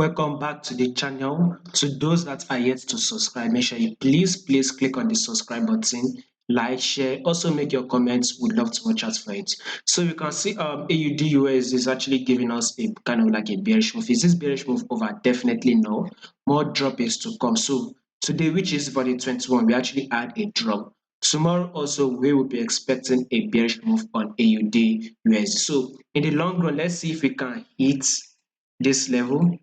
Welcome back to the channel. To those that are yet to subscribe, make sure you please click on the subscribe button, like, share, also make your comments. We'd love to watch out for it. So you can see AUD is actually giving us a kind of like a bearish move. Is this bearish move over? Definitely no. More drop is to come. So today, which is for the 21, we actually had a drop. Tomorrow also we will be expecting a bearish move on AUD So in the long run, let's see if we can hit this level,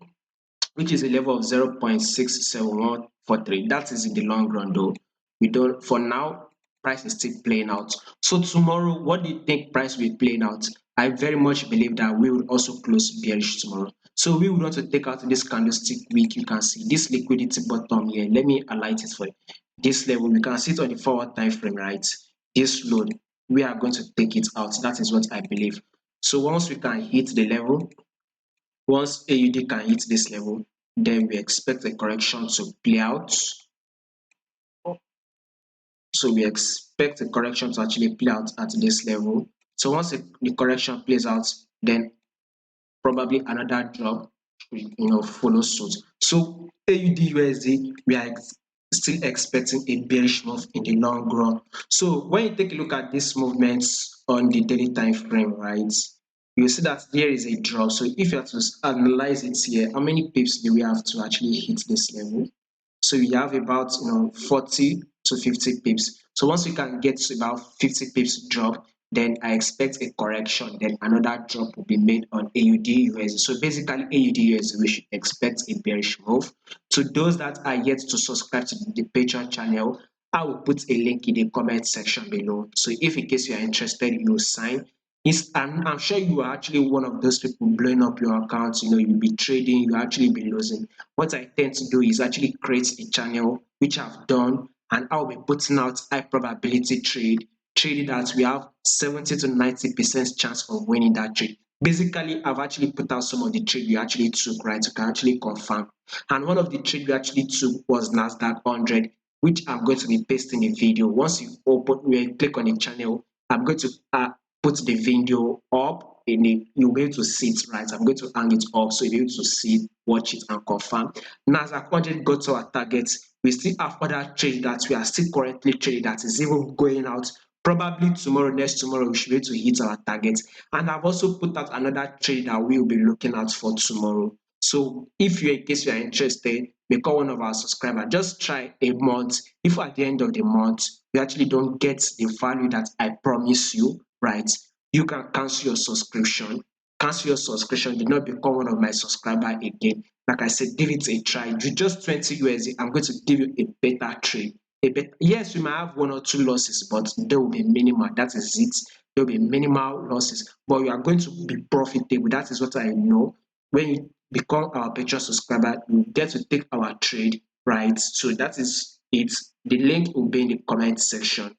which is a level of 0.67143. That is in the long run though. We don't, for now, price is still playing out. So tomorrow, what do you think price will be playing out? I very much believe that we will also close bearish tomorrow. So we will want to take out this candlestick wick. You can see this liquidity bottom here. Let me highlight it for you. This level, we can see it on the forward time frame, right? This load, we are going to take it out. That is what I believe. So once we can hit the level, once AUD can hit this level, then we expect a correction to play out. So we expect a correction to actually play out at this level. So once the correction plays out, then probably another drop follow suit. So AUD we are still expecting a bearish move in the long run. So when you take a look at these movements on the daily time frame, right, you see that there is a drop. So if you have to analyze it here, how many pips do we have to actually hit this level? So we have about 40 to 50 pips. So once we can get to about 50 pips drop, then I expect a correction. Then another drop will be made on AUD So basically AUD we should expect a bearish move. To those that are yet to subscribe to the Patreon channel, I will put a link in the comment section below. So if in case you are interested, you will sign. I'm sure you are actually one of those people blowing up your accounts. You'll be trading, you actually be losing. What I tend to do is actually create a channel, which I've done, and I'll be putting out high probability trading that we have 70 to 90% chance of winning that trade. Basically, I've actually put out some of the trade we actually took, right? You can actually confirm. And one of the trade we actually took was NASDAQ 100, which I'm going to be pasting a video. Once you click on the channel, I'm going to put the video up you'll be able to see it, right? I'm going to hang it up so you'll be able to see it, watch it, and confirm. NASDAQ 100 got to our targets. We still have other trades that we are still currently trading that is even going out. Probably tomorrow, next tomorrow, we should be able to hit our targets. And I've also put out another trade that we will be looking out for tomorrow. So if in case you are interested, become one of our subscribers. Just try a month. If at the end of the month you actually don't get the value that I promise you, right, you can cancel your subscription. Cancel your subscription, do not become one of my subscribers again. Like I said, give it a try. You just 20 USD, I'm going to give you a better trade. Yes, we might have one or two losses, but they will be minimal. That is it. There will be minimal losses, but you are going to be profitable. That is what I know. When you become our Patreon subscriber, you get to take our trade, right? So that is it. The link will be in the comment section.